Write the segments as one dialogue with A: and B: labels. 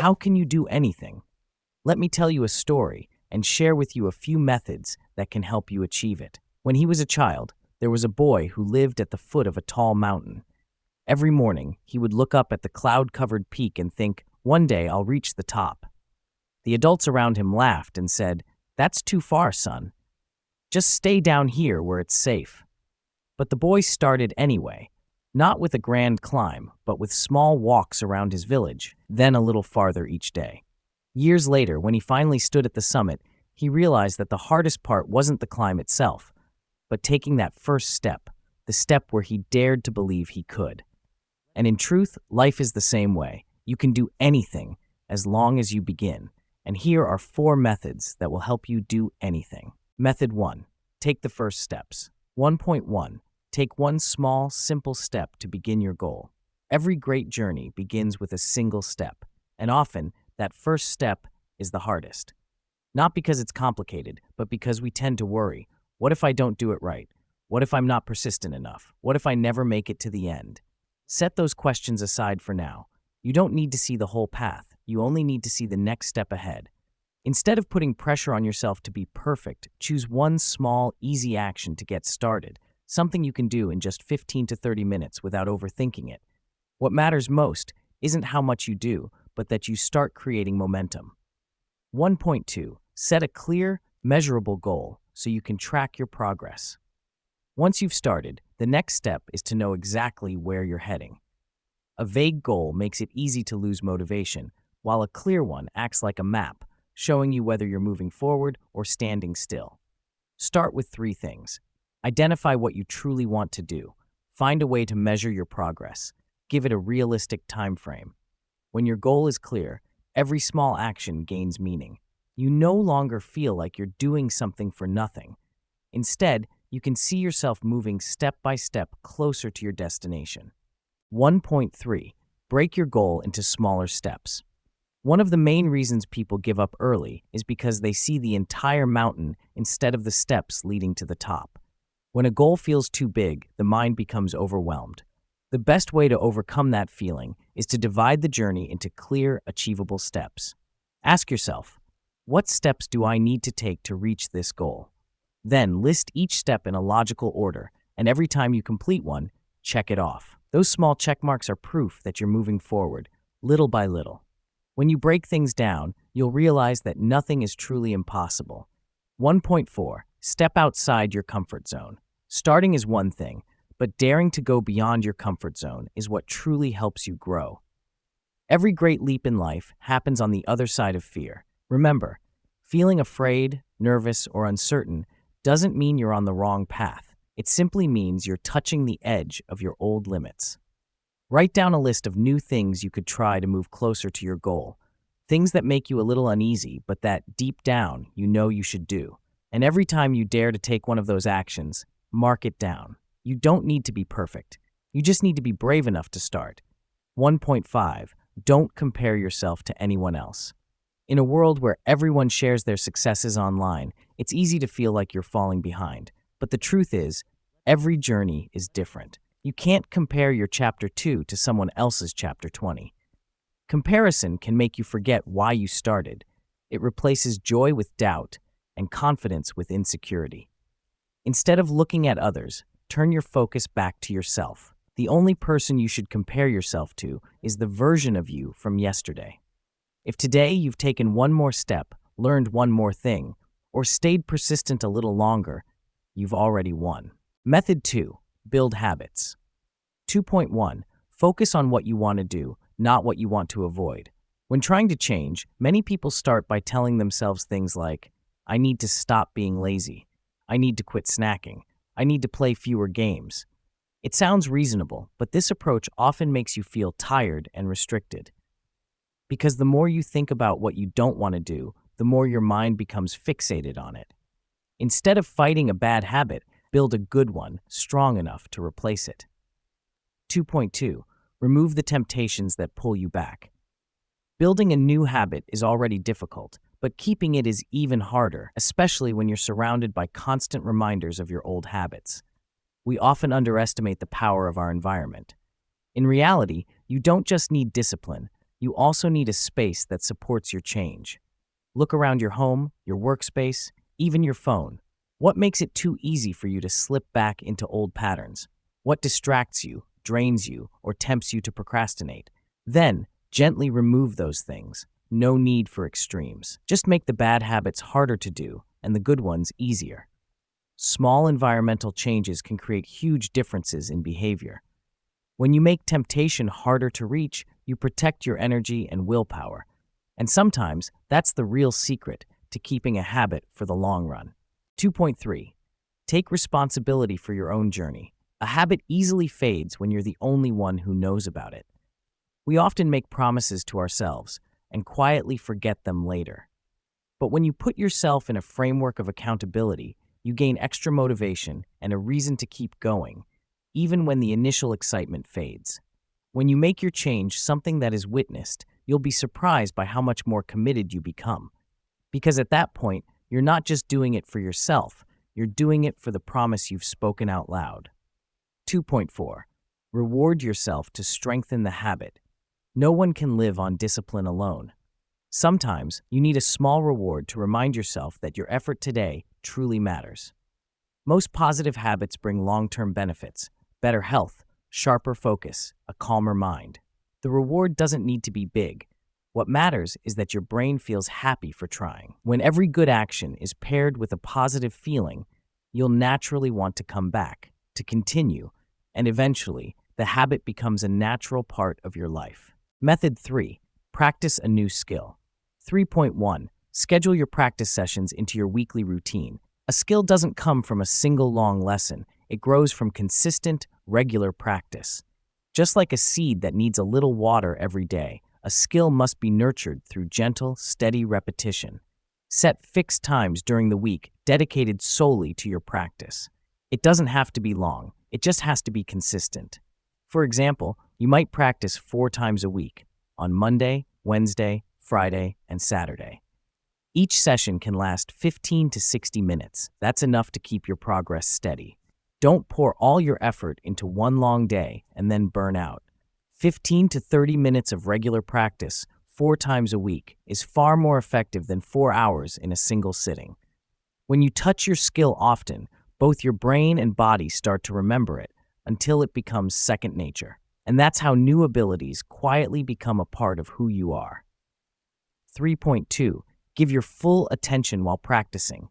A: How can you do anything? Let me tell you a story and share with you a few methods that can help you achieve it. When he was a child, there was a boy who lived at the foot of a tall mountain. Every morning, he would look up at the cloud-covered peak and think, "One day I'll reach the top." The adults around him laughed and said, "That's too far, son. Just stay down here where it's safe." But the boy started anyway, not with a grand climb, but with small walks around his village, then a little farther each day. Years later, when he finally stood at the summit, he realized that the hardest part wasn't the climb itself, but taking that first step, the step where he dared to believe he could. And in truth, life is the same way. You can do anything as long as you begin. And here are 4 methods that will help you do anything. Method 1. Take the first steps. 1.1. Take one small, simple step to begin your goal. Every great journey begins with a single step, and often that first step is the hardest. Not because it's complicated, but because we tend to worry. What if I don't do it right? What if I'm not persistent enough? What if I never make it to the end? Set those questions aside for now. You don't need to see the whole path. You only need to see the next step ahead. Instead of putting pressure on yourself to be perfect, choose one small, easy action to get started, something you can do in just 15 to 30 minutes without overthinking it. What matters most isn't how much you do, but that you start creating momentum. 1.2. Set a clear, measurable goal so you can track your progress. Once you've started, the next step is to know exactly where you're heading. A vague goal makes it easy to lose motivation, while a clear one acts like a map, showing you whether you're moving forward or standing still. Start with 3 things. Identify what you truly want to do. Find a way to measure your progress. Give it a realistic time frame. When your goal is clear, every small action gains meaning. You no longer feel like you're doing something for nothing. Instead, you can see yourself moving step by step closer to your destination. 1.3. Break your goal into smaller steps. One of the main reasons people give up early is because they see the entire mountain instead of the steps leading to the top. When a goal feels too big, the mind becomes overwhelmed. The best way to overcome that feeling is to divide the journey into clear, achievable steps. Ask yourself, what steps do I need to take to reach this goal? Then list each step in a logical order, and every time you complete one, check it off. Those small check marks are proof that you're moving forward, little by little. When you break things down, you'll realize that nothing is truly impossible. 1.4. Step outside your comfort zone. Starting is one thing, but daring to go beyond your comfort zone is what truly helps you grow. Every great leap in life happens on the other side of fear. Remember, feeling afraid, nervous, or uncertain doesn't mean you're on the wrong path. It simply means you're touching the edge of your old limits. Write down a list of new things you could try to move closer to your goal. Things that make you a little uneasy, but that deep down you know you should do. And every time you dare to take one of those actions, mark it down. You don't need to be perfect. You just need to be brave enough to start. 1.5. Don't compare yourself to anyone else. In a world where everyone shares their successes online, it's easy to feel like you're falling behind. But the truth is, every journey is different. You can't compare your chapter 2 to someone else's chapter 20. Comparison can make you forget why you started. It replaces joy with doubt and confidence with insecurity. Instead of looking at others, turn your focus back to yourself. The only person you should compare yourself to is the version of you from yesterday. If today you've taken one more step, learned one more thing, or stayed persistent a little longer, you've already won. Method 2. Build habits. 2.1. Focus on what you want to do, not what you want to avoid. When trying to change, many people start by telling themselves things like, I need to stop being lazy. I need to quit snacking. I need to play fewer games. It sounds reasonable, but this approach often makes you feel tired and restricted. Because the more you think about what you don't want to do, the more your mind becomes fixated on it. Instead of fighting a bad habit, build a good one, strong enough to replace it. 2.2. Remove the temptations that pull you back. Building a new habit is already difficult, but keeping it is even harder, especially when you're surrounded by constant reminders of your old habits. We often underestimate the power of our environment. In reality, you don't just need discipline, You also need a space that supports your change. Look around your home, your workspace, even your phone. What makes it too easy for you to slip back into old patterns? What distracts you, drains you, or tempts you to procrastinate? Then, gently remove those things. No need for extremes. Just make the bad habits harder to do and the good ones easier. Small environmental changes can create huge differences in behavior. When you make temptation harder to reach, you protect your energy and willpower. And sometimes that's the real secret to keeping a habit for the long run. 2.3. Take responsibility for your own journey. A habit easily fades when you're the only one who knows about it. We often make promises to ourselves and quietly forget them later. But when you put yourself in a framework of accountability, you gain extra motivation and a reason to keep going, even when the initial excitement fades. When you make your change something that is witnessed, you'll be surprised by how much more committed you become. Because at that point, you're not just doing it for yourself, you're doing it for the promise you've spoken out loud. 2.4. Reward yourself to strengthen the habit. No one can live on discipline alone. Sometimes you need a small reward to remind yourself that your effort today truly matters. Most positive habits bring long-term benefits: better health, sharper focus, a calmer mind. The reward doesn't need to be big. What matters is that your brain feels happy for trying. When every good action is paired with a positive feeling, you'll naturally want to come back, to continue, and eventually, the habit becomes a natural part of your life. Method 3. Practice a new skill. 3.1. Schedule your practice sessions into your weekly routine. A skill doesn't come from a single long lesson. It grows from consistent, regular practice. Just like a seed that needs a little water every day, a skill must be nurtured through gentle, steady repetition. Set fixed times during the week dedicated solely to your practice. It doesn't have to be long. It just has to be consistent. For example, you might practice 4 times a week, on Monday, Wednesday, Friday, and Saturday. Each session can last 15 to 60 minutes. That's enough to keep your progress steady. Don't pour all your effort into one long day and then burn out. 15 to 30 minutes of regular practice 4 times a week is far more effective than 4 hours in a single sitting. When you touch your skill often, both your brain and body start to remember it until it becomes second nature. And that's how new abilities quietly become a part of who you are. 3.2. Give your full attention while practicing.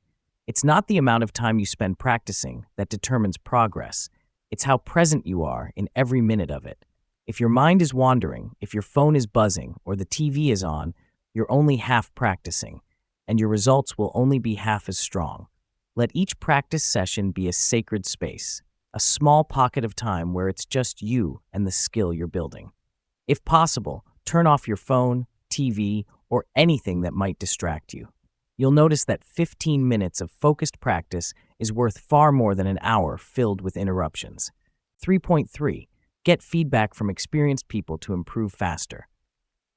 A: It's not the amount of time you spend practicing that determines progress. It's how present you are in every minute of it. If your mind is wandering, if your phone is buzzing, or the TV is on, you're only half practicing, and your results will only be half as strong. Let each practice session be a sacred space, a small pocket of time where it's just you and the skill you're building. If possible, turn off your phone, TV, or anything that might distract you. You'll notice that 15 minutes of focused practice is worth far more than an hour filled with interruptions. 3.3. Get feedback from experienced people to improve faster.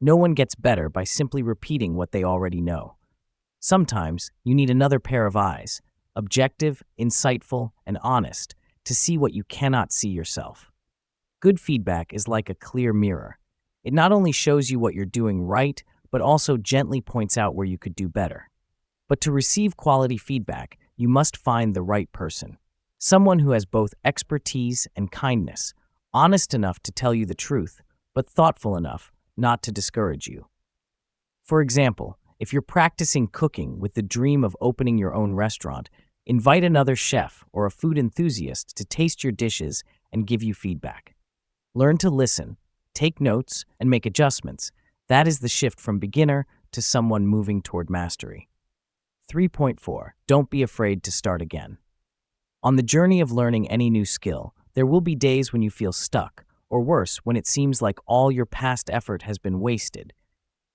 A: No one gets better by simply repeating what they already know. Sometimes you need another pair of eyes, objective, insightful, and honest, to see what you cannot see yourself. Good feedback is like a clear mirror. It not only shows you what you're doing right, but also gently points out where you could do better. But to receive quality feedback, you must find the right person. Someone who has both expertise and kindness, honest enough to tell you the truth, but thoughtful enough not to discourage you. For example, if you're practicing cooking with the dream of opening your own restaurant, invite another chef or a food enthusiast to taste your dishes and give you feedback. Learn to listen, take notes, and make adjustments. That is the shift from beginner to someone moving toward mastery. 3.4. Don't be afraid to start again. On the journey of learning any new skill, there will be days when you feel stuck, or worse, when it seems like all your past effort has been wasted.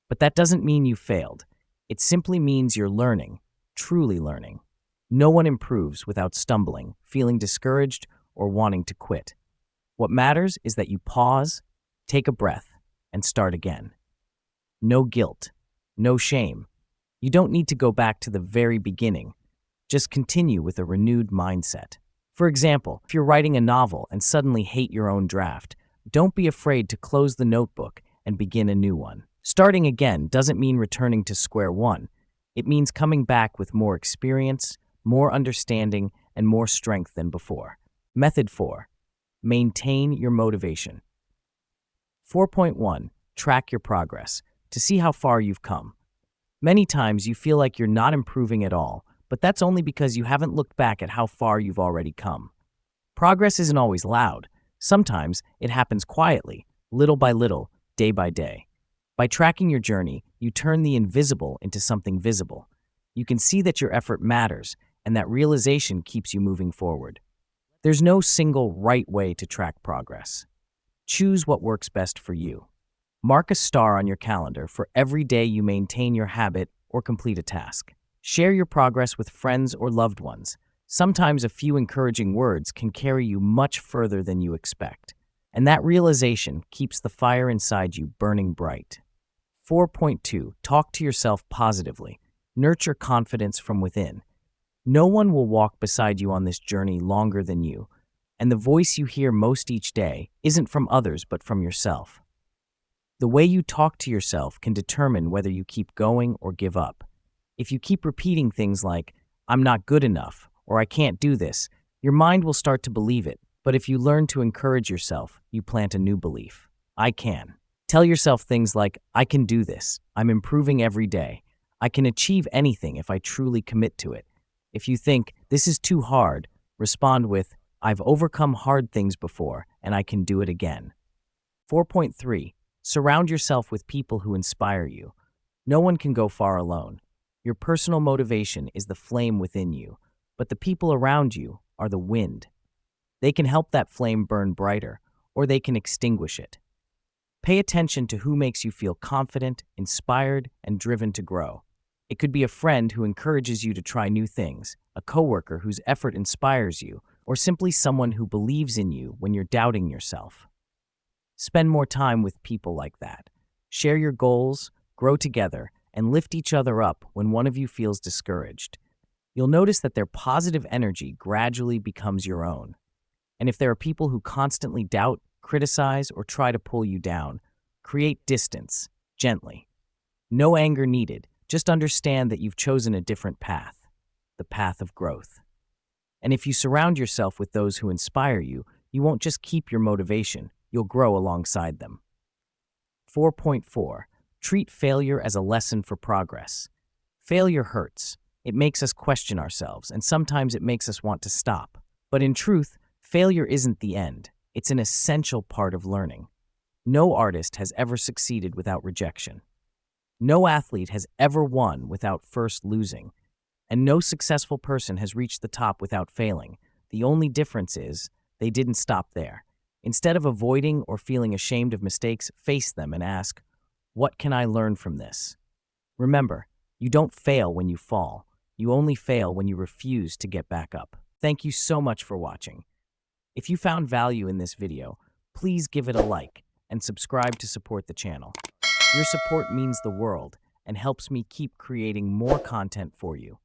A: But that doesn't mean you failed. It simply means you're learning, truly learning. No one improves without stumbling, feeling discouraged, or wanting to quit. What matters is that you pause, take a breath, and start again. No guilt, no shame. You don't need to go back to the very beginning. Just continue with a renewed mindset. For example, if you're writing a novel and suddenly hate your own draft, don't be afraid to close the notebook and begin a new one. Starting again doesn't mean returning to square one. It means coming back with more experience, more understanding, and more strength than before. Method 4. Maintain your motivation. 4.1. Track your progress to see how far you've come. Many times you feel like you're not improving at all, but that's only because you haven't looked back at how far you've already come. Progress isn't always loud. Sometimes it happens quietly, little by little, day by day. By tracking your journey, you turn the invisible into something visible. You can see that your effort matters, and that realization keeps you moving forward. There's no single right way to track progress. Choose what works best for you. Mark a star on your calendar for every day you maintain your habit or complete a task. Share your progress with friends or loved ones. Sometimes a few encouraging words can carry you much further than you expect, and that realization keeps the fire inside you burning bright. 4.2. Talk to yourself positively. Nurture confidence from within. No one will walk beside you on this journey longer than you, and the voice you hear most each day isn't from others but from yourself. The way you talk to yourself can determine whether you keep going or give up. If you keep repeating things like, "I'm not good enough," or "I can't do this," your mind will start to believe it. But if you learn to encourage yourself, you plant a new belief. "I can." Tell yourself things like, "I can do this. I'm improving every day. I can achieve anything if I truly commit to it." If you think, "This is too hard," respond with, "I've overcome hard things before, and I can do it again." 4.3. Surround yourself with people who inspire you. No one can go far alone. Your personal motivation is the flame within you, but the people around you are the wind. They can help that flame burn brighter, or they can extinguish it. Pay attention to who makes you feel confident, inspired, and driven to grow. It could be a friend who encourages you to try new things, a coworker whose effort inspires you, or simply someone who believes in you when you're doubting yourself. Spend more time with people like that. Share your goals, grow together, and lift each other up when one of you feels discouraged. You'll notice that their positive energy gradually becomes your own. And if there are people who constantly doubt, criticize, or try to pull you down, create distance, gently. No anger needed, just understand that you've chosen a different path, the path of growth. And if you surround yourself with those who inspire you, you won't just keep your motivation, you'll grow alongside them. 4.4. Treat failure as a lesson for progress. Failure hurts. It makes us question ourselves, and sometimes it makes us want to stop. But in truth, failure isn't the end. It's an essential part of learning. No artist has ever succeeded without rejection. No athlete has ever won without first losing. And no successful person has reached the top without failing. The only difference is they didn't stop there. Instead of avoiding or feeling ashamed of mistakes, face them and ask, "What can I learn from this?" Remember, you don't fail when you fall. You only fail when you refuse to get back up. Thank you so much for watching. If you found value in this video, please give it a like and subscribe to support the channel. Your support means the world and helps me keep creating more content for you.